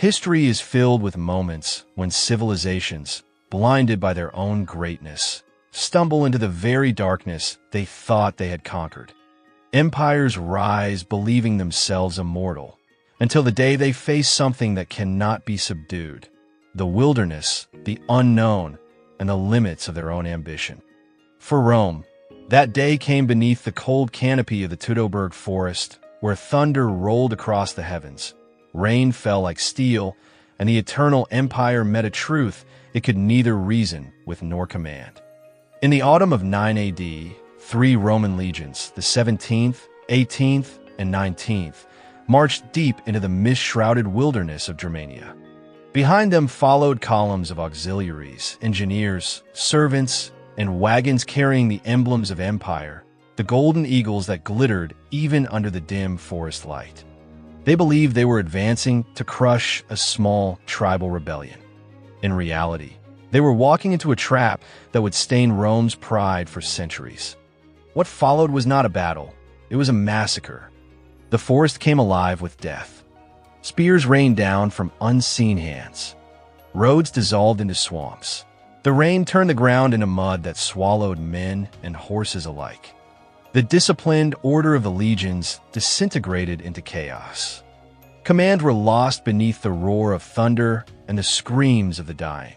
History is filled with moments when civilizations, blinded by their own greatness, stumble into the very darkness they thought they had conquered. Empires rise believing themselves immortal, until the day they face something that cannot be subdued: the wilderness, the unknown, and the limits of their own ambition. For Rome, that day came beneath the cold canopy of the Teutoburg Forest, where thunder rolled across the heavens, rain fell like steel, and the eternal empire met a truth it could neither reason with nor command. In the autumn of 9 AD, 3 Roman legions, the 17th, 18th, and 19th, marched deep into the mist-shrouded wilderness of Germania. Behind them followed columns of auxiliaries, engineers, servants, and wagons carrying the emblems of empire, the golden eagles that glittered even under the dim forest light. They believed they were advancing to crush a small tribal rebellion. In reality, they were walking into a trap that would stain Rome's pride for centuries. What followed was not a battle, it was a massacre. The forest came alive with death. Spears rained down from unseen hands. Roads dissolved into swamps. The rain turned the ground into mud that swallowed men and horses alike. The disciplined order of the legions disintegrated into chaos. Commands were lost beneath the roar of thunder and the screams of the dying.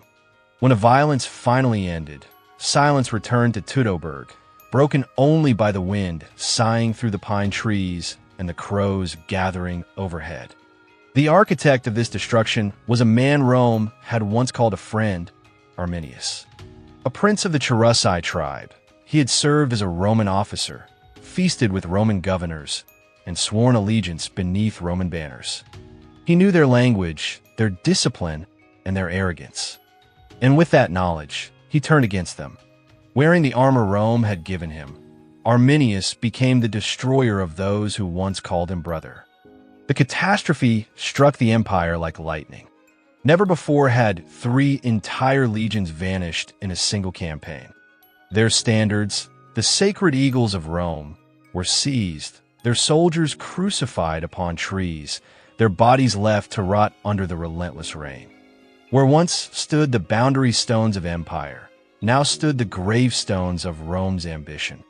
When the violence finally ended, silence returned to Teutoburg, broken only by the wind sighing through the pine trees and the crows gathering overhead. The architect of this destruction was a man Rome had once called a friend, Arminius. A prince of the Cherusci tribe, he had served as a Roman officer, feasted with Roman governors, and sworn allegiance beneath Roman banners. He knew their language, their discipline, and their arrogance. And with that knowledge, he turned against them. Wearing the armor Rome had given him, Arminius became the destroyer of those who once called him brother. The catastrophe struck the empire like lightning. Never before had 3 entire legions vanished in a single campaign. Their standards, the sacred eagles of Rome, were seized, their soldiers crucified upon trees, their bodies left to rot under the relentless rain. Where once stood the boundary stones of empire, now stood the gravestones of Rome's ambition.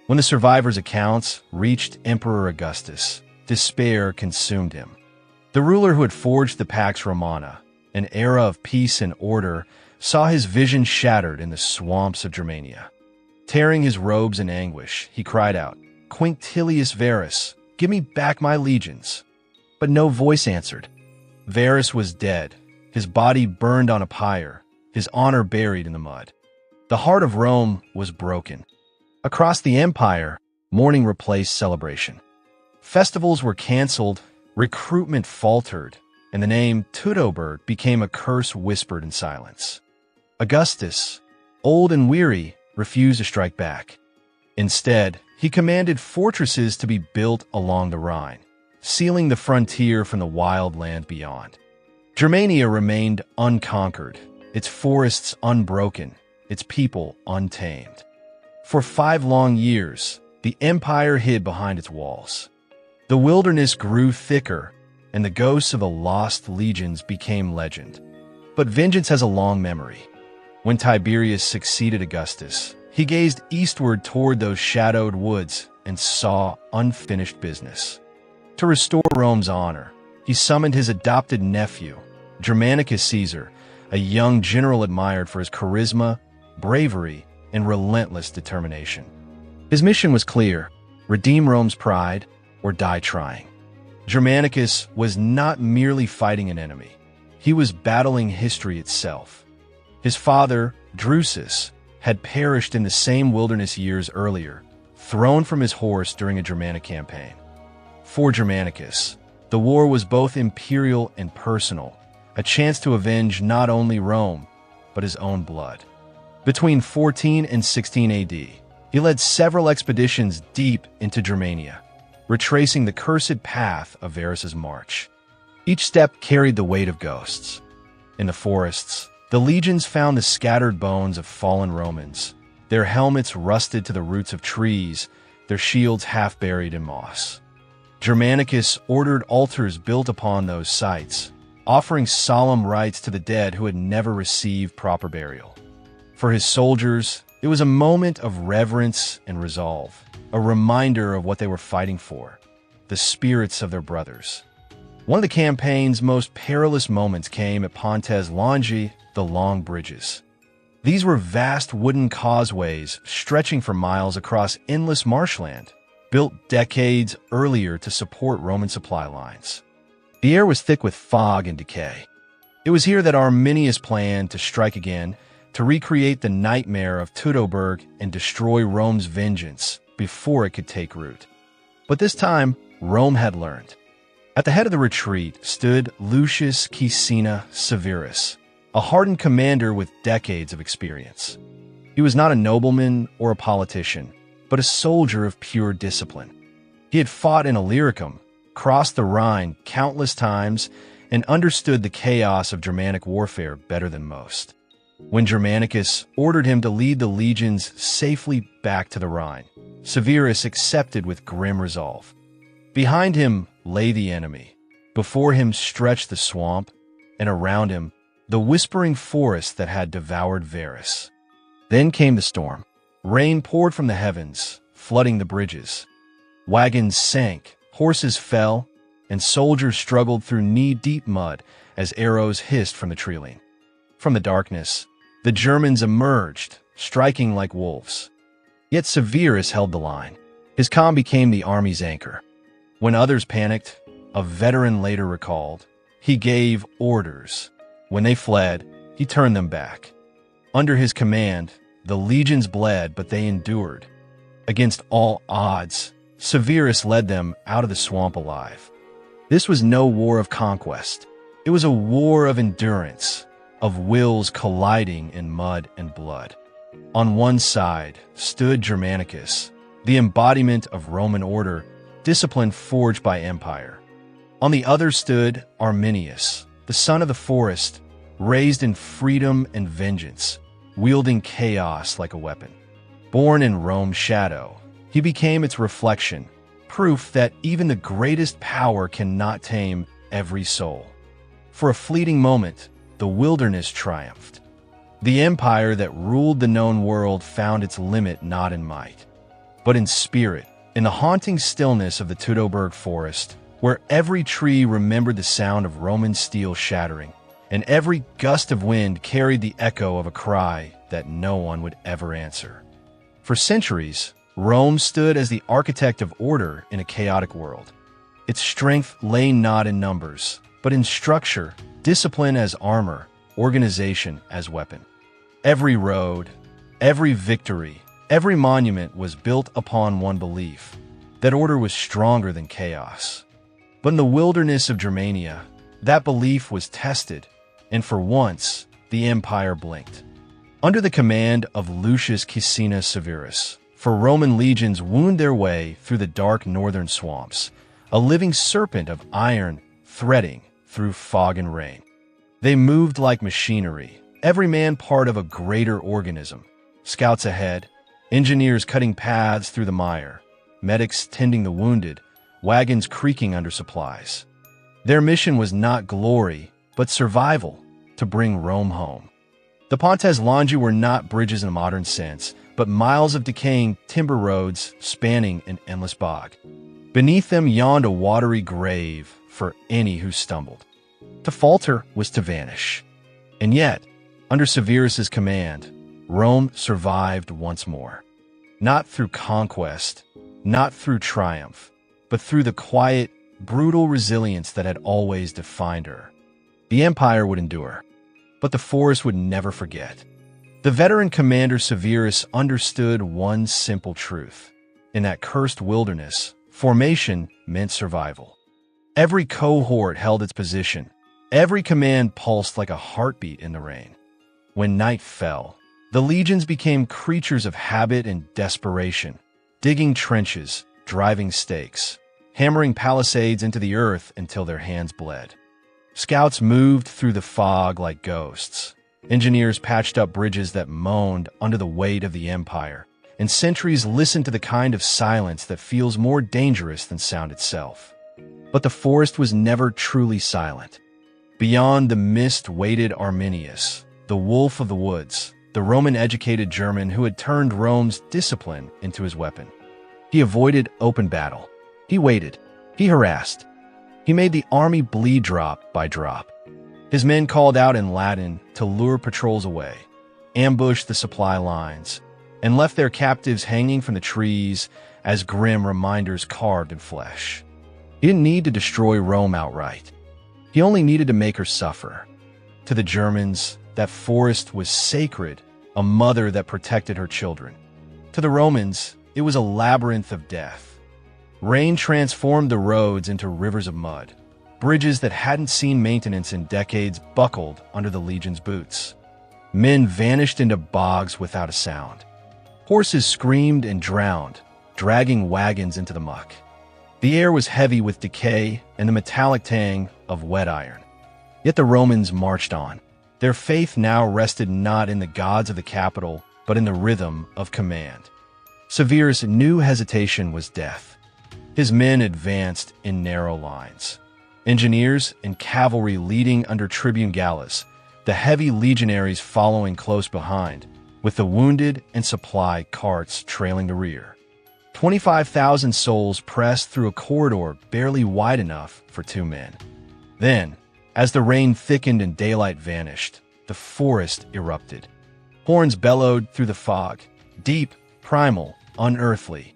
When the survivors' accounts reached Emperor Augustus, despair consumed him. The ruler who had forged the Pax Romana, an era of peace and order, saw his vision shattered in the swamps of Germania. Tearing his robes in anguish, he cried out, "Quinctilius Varus, give me back my legions." But no voice answered. Varus was dead, his body burned on a pyre, his honor buried in the mud. The heart of Rome was broken. Across the empire, mourning replaced celebration. Festivals were canceled, recruitment faltered, and the name Teutoburg became a curse whispered in silence. Augustus, old and weary, refused to strike back. Instead, he commanded fortresses to be built along the Rhine, sealing the frontier from the wild land beyond. Germania remained unconquered, its forests unbroken, its people untamed. For 5 long years, the empire hid behind its walls. The wilderness grew thicker, and the ghosts of the lost legions became legend. But vengeance has a long memory. When Tiberius succeeded Augustus, he gazed eastward toward those shadowed woods and saw unfinished business. To restore Rome's honor, he summoned his adopted nephew, Germanicus Caesar, a young general admired for his charisma, bravery, and relentless determination. His mission was clear: redeem Rome's pride or die trying. Germanicus was not merely fighting an enemy. He was battling history itself. His father, Drusus, had perished in the same wilderness years earlier, thrown from his horse during a Germanic campaign. For Germanicus, the war was both imperial and personal, a chance to avenge not only Rome, but his own blood. Between 14 and 16 AD, he led several expeditions deep into Germania, retracing the cursed path of Varus's march. Each step carried the weight of ghosts. In the forests, the legions found the scattered bones of fallen Romans, their helmets rusted to the roots of trees, their shields half buried in moss. Germanicus ordered altars built upon those sites, offering solemn rites to the dead who had never received proper burial. For his soldiers, it was a moment of reverence and resolve, a reminder of what they were fighting for, the spirits of their brothers. One of the campaign's most perilous moments came at Pontes Longi, the Long Bridges. These were vast wooden causeways stretching for miles across endless marshland, built decades earlier to support Roman supply lines. The air was thick with fog and decay. It was here that Arminius planned to strike again, to recreate the nightmare of Teutoburg and destroy Rome's vengeance before it could take root. But this time, Rome had learned. At the head of the retreat stood Lucius Quinctilius Varus, a hardened commander with decades of experience. He was not a nobleman or a politician, but a soldier of pure discipline. He had fought in Illyricum, crossed the Rhine countless times, and understood the chaos of Germanic warfare better than most. When Germanicus ordered him to lead the legions safely back to the Rhine, Severus accepted with grim resolve. Behind him lay the enemy. Before him stretched the swamp, and around him the whispering forest that had devoured Varus. Then came the storm. Rain poured from the heavens, flooding the bridges. Wagons sank, horses fell, and soldiers struggled through knee-deep mud as arrows hissed from the treeline. From the darkness, the Germans emerged, striking like wolves. Yet Severus held the line. His calm became the army's anchor. When others panicked, a veteran later recalled, he gave orders. When they fled, he turned them back. Under his command, the legions bled, but they endured. Against all odds, Severus led them out of the swamp alive. This was no war of conquest. It was a war of endurance, of wills colliding in mud and blood. On one side stood Germanicus, the embodiment of Roman order, discipline forged by empire. On the other stood Arminius, the son of the forest, raised in freedom and vengeance, wielding chaos like a weapon. Born in Rome's shadow, he became its reflection, proof that even the greatest power cannot tame every soul. For a fleeting moment, the wilderness triumphed. The empire that ruled the known world found its limit not in might, but in spirit, in the haunting stillness of the Teutoburg Forest, where every tree remembered the sound of Roman steel shattering, and every gust of wind carried the echo of a cry that no one would ever answer. For centuries, Rome stood as the architect of order in a chaotic world. Its strength lay not in numbers, but in structure, discipline as armor, organization as weapon. Every road, every victory, every monument was built upon one belief, that order was stronger than chaos. But in the wilderness of Germania, that belief was tested, and for once, the empire blinked. Under the command of Lucius Quinctilius Varus, for Roman legions wound their way through the dark northern swamps, a living serpent of iron threading through fog and rain. They moved like machinery, every man part of a greater organism. Scouts ahead, engineers cutting paths through the mire, medics tending the wounded, wagons creaking under supplies. Their mission was not glory, but survival, to bring Rome home. The Pontes Longi were not bridges in a modern sense, but miles of decaying timber roads spanning an endless bog. Beneath them yawned a watery grave for any who stumbled. To falter was to vanish. And yet, under Severus's command, Rome survived once more. Not through conquest, not through triumph, but through the quiet, brutal resilience that had always defined her. The empire would endure, but the forest would never forget. The veteran commander Severus understood one simple truth. In that cursed wilderness, formation meant survival. Every cohort held its position. Every command pulsed like a heartbeat in the rain. When night fell, the legions became creatures of habit and desperation, digging trenches, driving stakes, hammering palisades into the earth until their hands bled. Scouts moved through the fog like ghosts. Engineers patched up bridges that moaned under the weight of the empire, and sentries listened to the kind of silence that feels more dangerous than sound itself. But the forest was never truly silent. Beyond the mist waited Arminius, the wolf of the woods, the Roman-educated German who had turned Rome's discipline into his weapon. He avoided open battle. He waited. He harassed. He made the army bleed drop by drop. His men called out in Latin to lure patrols away, ambushed the supply lines, and left their captives hanging from the trees as grim reminders carved in flesh. He didn't need to destroy Rome outright. He only needed to make her suffer. To the Germans, that forest was sacred, a mother that protected her children. To the Romans, it was a labyrinth of death. Rain transformed the roads into rivers of mud. Bridges that hadn't seen maintenance in decades buckled under the legion's boots. Men vanished into bogs without a sound. Horses screamed and drowned, dragging wagons into the muck. The air was heavy with decay and the metallic tang of wet iron. Yet the Romans marched on. Their faith now rested not in the gods of the capital, but in the rhythm of command. Severus knew hesitation was death. His men advanced in narrow lines. Engineers and cavalry leading under Tribune Gallus, the heavy legionaries following close behind, with the wounded and supply carts trailing the rear. 25,000 souls pressed through a corridor barely wide enough for 2 men. Then, as the rain thickened and daylight vanished, the forest erupted. Horns bellowed through the fog, deep, primal, unearthly.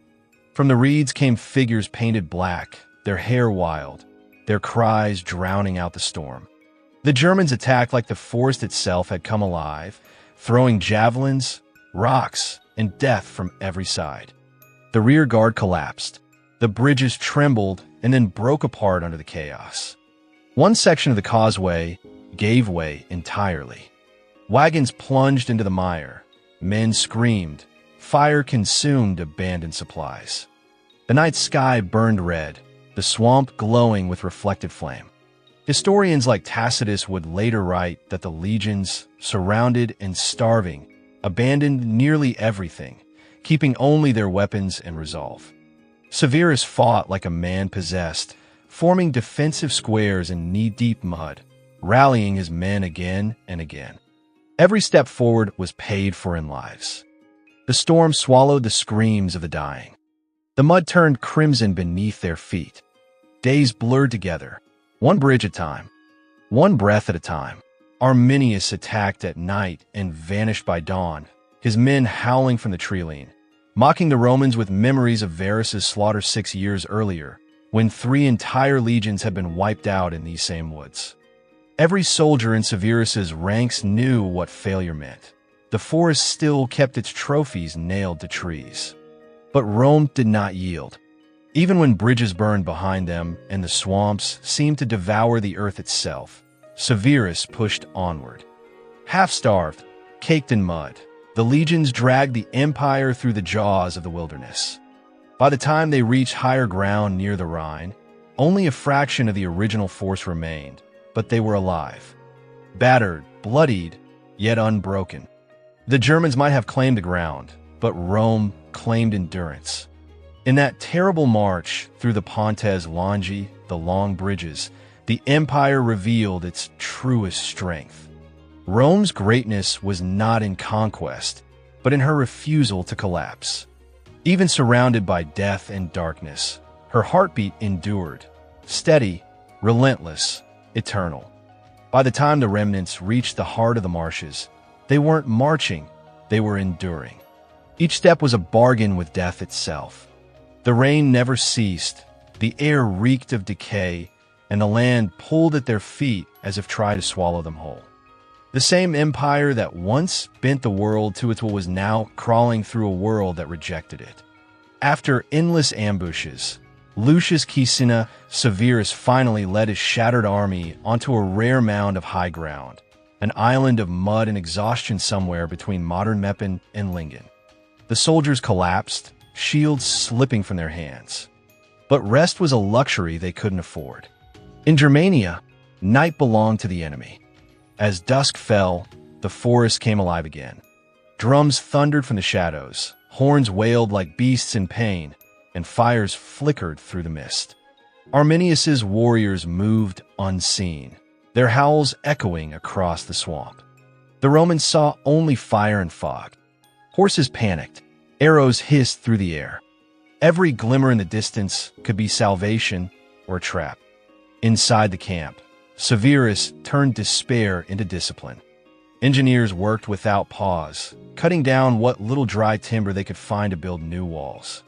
From the reeds came figures painted black, their hair wild, their cries drowning out the storm. The Germans attacked like the forest itself had come alive, throwing javelins, rocks, and death from every side. The rear guard collapsed. The bridges trembled and then broke apart under the chaos. One section of the causeway gave way entirely. Wagons plunged into the mire. Men screamed. Fire consumed abandoned supplies. The night sky burned red, the swamp glowing with reflected flame. Historians like Tacitus would later write that the legions, surrounded and starving, abandoned nearly everything, keeping only their weapons and resolve. Severus fought like a man possessed, forming defensive squares in knee-deep mud, rallying his men again and again. Every step forward was paid for in lives. The storm swallowed the screams of the dying. The mud turned crimson beneath their feet. Days blurred together, one bridge at a time, one breath at a time. Arminius attacked at night and vanished by dawn, his men howling from the treeline, mocking the Romans with memories of Varus's slaughter 6 years earlier, when 3 entire legions had been wiped out in these same woods. Every soldier in Severus's ranks knew what failure meant. The forest still kept its trophies nailed to trees. But Rome did not yield. Even when bridges burned behind them and the swamps seemed to devour the earth itself, Severus pushed onward. Half-starved, caked in mud, the legions dragged the empire through the jaws of the wilderness. By the time they reached higher ground near the Rhine, only a fraction of the original force remained, but they were alive. Battered, bloodied, yet unbroken. The Germans might have claimed the ground, but Rome claimed endurance. In that terrible march through the Pontes Longi, the long bridges, the empire revealed its truest strength. Rome's greatness was not in conquest, but in her refusal to collapse. Even surrounded by death and darkness, her heartbeat endured, steady, relentless, eternal. By the time the remnants reached the heart of the marshes, they weren't marching, they were enduring. Each step was a bargain with death itself. The rain never ceased, the air reeked of decay, and the land pulled at their feet as if trying to swallow them whole. The same empire that once bent the world to its will was now crawling through a world that rejected it. After endless ambushes, Lucius Caecina Severus finally led his shattered army onto a rare mound of high ground, an island of mud and exhaustion somewhere between modern Meppen and Lingen. The soldiers collapsed, shields slipping from their hands. But rest was a luxury they couldn't afford. In Germania, night belonged to the enemy. As dusk fell, the forest came alive again. Drums thundered from the shadows, horns wailed like beasts in pain, and fires flickered through the mist. Arminius's warriors moved unseen. their howls echoing across the swamp. The Romans saw only fire and fog. Horses panicked. Arrows hissed through the air. Every glimmer in the distance could be salvation or a trap. Inside the camp, Severus turned despair into discipline. Engineers worked without pause, cutting down what little dry timber they could find to build new walls.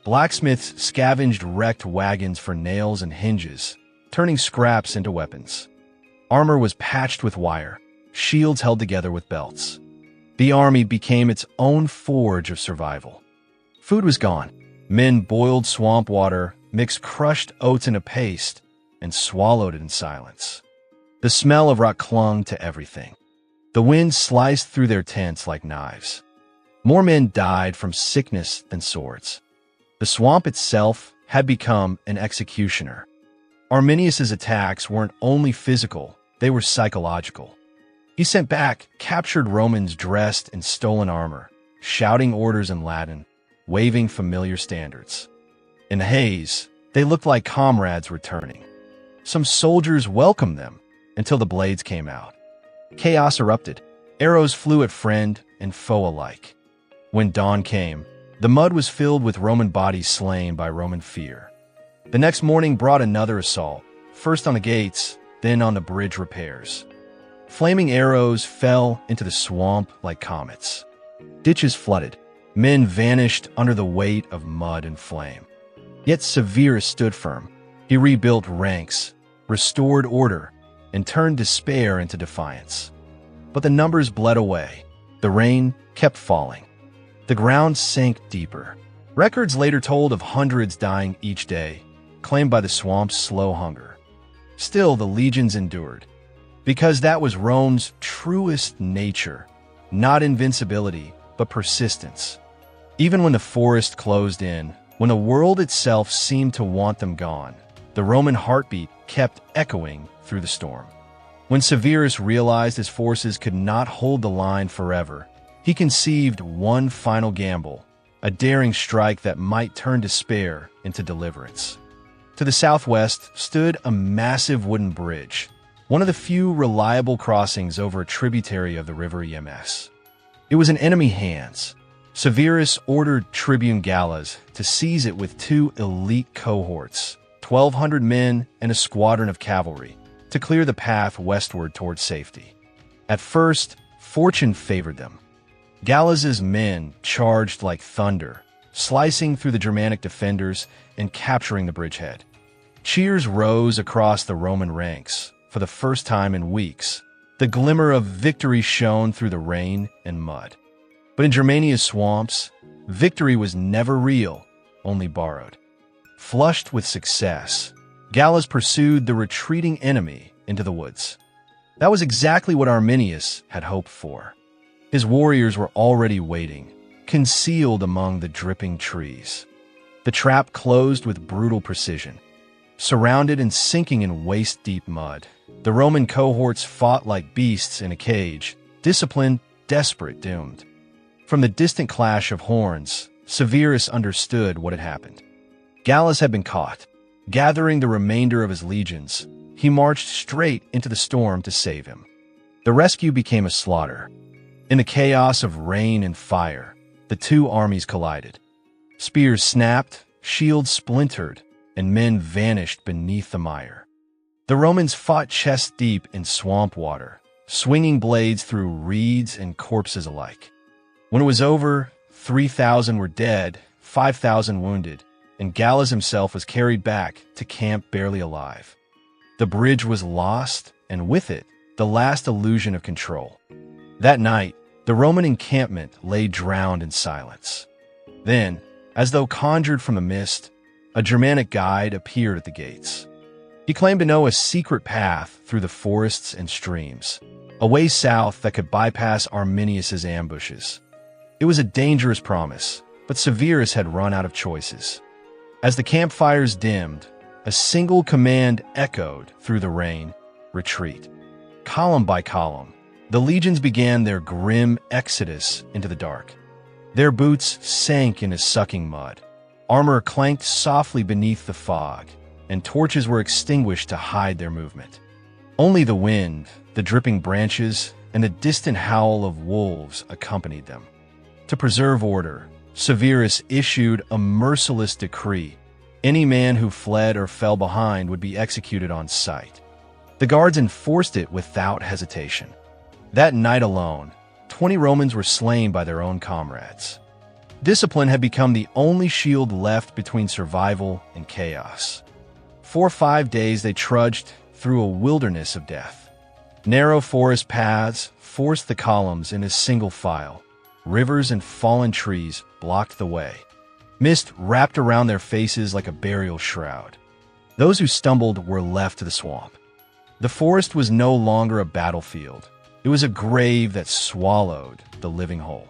Blacksmiths scavenged wrecked wagons for nails and hinges, turning scraps into weapons. Armor was patched with wire, shields held together with belts. The army became its own forge of survival. Food was gone. Men boiled swamp water, mixed crushed oats in a paste, and swallowed it in silence. The smell of rot clung to everything. The wind sliced through their tents like knives. More men died from sickness than swords. The swamp itself had become an executioner. Arminius's attacks weren't only physical, they were psychological. He sent back captured Romans dressed in stolen armor, shouting orders in Latin, waving familiar standards. In the haze, they looked like comrades returning. Some soldiers welcomed them until the blades came out. Chaos erupted. Arrows flew at friend and foe alike. When dawn came, the mud was filled with Roman bodies slain by Roman fear. The next morning brought another assault, first on the gates, then on the bridge repairs. Flaming arrows fell into the swamp like comets. Ditches flooded. Men vanished under the weight of mud and flame. Yet Severus stood firm. He rebuilt ranks, restored order, and turned despair into defiance. But the numbers bled away. The rain kept falling. The ground sank deeper. Records later told of hundreds dying each day, claimed by the swamp's slow hunger. Still, the legions endured, because that was Rome's truest nature, not invincibility, but persistence. Even when the forest closed in, when the world itself seemed to want them gone, the Roman heartbeat kept echoing through the storm. When Severus realized his forces could not hold the line forever, he conceived one final gamble, a daring strike that might turn despair into deliverance. To the southwest stood a massive wooden bridge, one of the few reliable crossings over a tributary of the river Ems. It was in enemy hands. Severus ordered Tribune Gallus to seize it with 2 elite cohorts, 1,200 men and a squadron of cavalry, to clear the path westward towards safety. At first, fortune favored them. Gallus's men charged like thunder, slicing through the Germanic defenders and capturing the bridgehead. Cheers rose across the Roman ranks. For the first time in weeks, the glimmer of victory shone through the rain and mud. But in Germania's swamps, victory was never real, only borrowed. Flushed with success, Gallus pursued the retreating enemy into the woods. That was exactly what Arminius had hoped for. His warriors were already waiting, concealed among the dripping trees. The trap closed with brutal precision. Surrounded and sinking in waist-deep mud, the Roman cohorts fought like beasts in a cage, disciplined, desperate, doomed. From the distant clash of horns, Severus understood what had happened. Gallus had been caught. Gathering the remainder of his legions, he marched straight into the storm to save him. The rescue became a slaughter. In the chaos of rain and fire, the two armies collided. Spears snapped, shields splintered, and men vanished beneath the mire. The Romans fought chest-deep in swamp water, swinging blades through reeds and corpses alike. When it was over, 3,000 were dead, 5,000 wounded, and Gallus himself was carried back to camp barely alive. The bridge was lost, and with it, the last illusion of control. That night, the Roman encampment lay drowned in silence. Then, as though conjured from a mist, a Germanic guide appeared at the gates. He claimed to know a secret path through the forests and streams, a way south that could bypass Arminius's ambushes. It was a dangerous promise, but Severus had run out of choices. As the campfires dimmed, a single command echoed through the rain: retreat. Column by column, the legions began their grim exodus into the dark. Their boots sank into sucking mud. Armor clanked softly beneath the fog, and torches were extinguished to hide their movement. Only the wind, the dripping branches, and the distant howl of wolves accompanied them. To preserve order, Severus issued a merciless decree. Any man who fled or fell behind would be executed on sight. The guards enforced it without hesitation. That night alone, 20 Romans were slain by their own comrades. Discipline had become the only shield left between survival and chaos. For 5 days they trudged through a wilderness of death. Narrow forest paths forced the columns in a single file. Rivers and fallen trees blocked the way. Mist wrapped around their faces like a burial shroud. Those who stumbled were left to the swamp. The forest was no longer a battlefield. It was a grave that swallowed the living whole.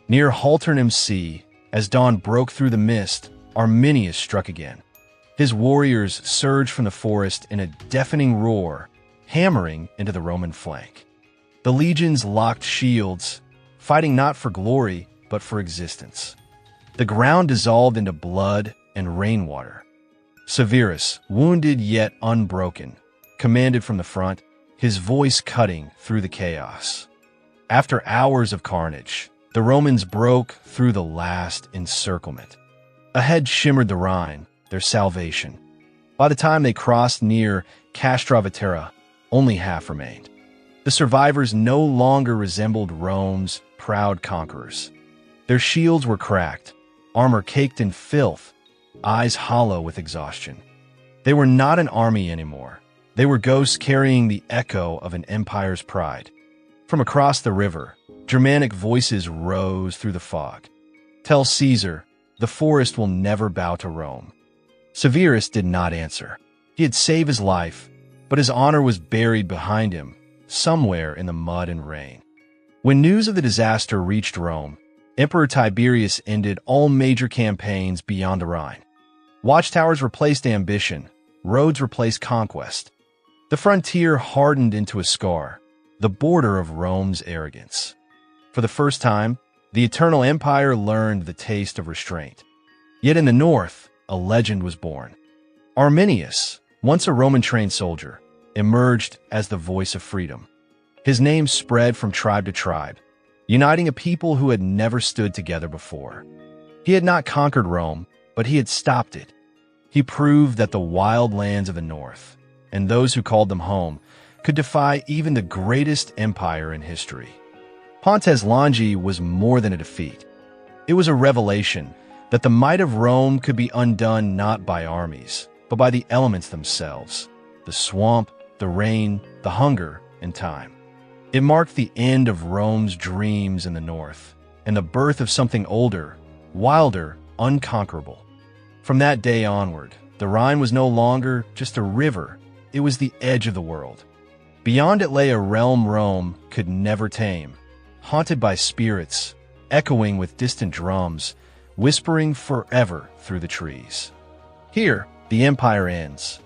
Near Halternum Sea, as dawn broke through the mist, Arminius struck again. His warriors surged from the forest in a deafening roar, hammering into the Roman flank. The legions locked shields, fighting not for glory, but for existence. The ground dissolved into blood and rainwater. Severus, wounded yet unbroken, commanded from the front, his voice cutting through the chaos. After hours of carnage, the Romans broke through the last encirclement. Ahead shimmered the Rhine, their salvation. By the time they crossed near Castra Vetera, only half remained. The survivors no longer resembled Rome's proud conquerors. Their shields were cracked, armor caked in filth, eyes hollow with exhaustion. They were not an army anymore. They were ghosts carrying the echo of an empire's pride. From across the river, Germanic voices rose through the fog. Tell Caesar, the forest will never bow to Rome. Severus did not answer. He had saved his life, but his honor was buried behind him, somewhere in the mud and rain. When news of the disaster reached Rome, Emperor Tiberius ended all major campaigns beyond the Rhine. Watchtowers replaced ambition, roads replaced conquest. The frontier hardened into a scar, the border of Rome's arrogance. For the first time, the Eternal Empire learned the taste of restraint. Yet in the north, a legend was born. Arminius, once a Roman-trained soldier, emerged as the voice of freedom. His name spread from tribe to tribe, uniting a people who had never stood together before. He had not conquered Rome, but he had stopped it. He proved that the wild lands of the north, and those who called them home, could defy even the greatest empire in history. Pontes Longi was more than a defeat. It was a revelation that the might of Rome could be undone not by armies, but by the elements themselves, the swamp, the rain, the hunger, and time. It marked the end of Rome's dreams in the north, and the birth of something older, wilder, unconquerable. From that day onward, the Rhine was no longer just a river, it was the edge of the world. Beyond it lay a realm Rome could never tame, haunted by spirits, echoing with distant drums, whispering forever through the trees. Here, the empire ends,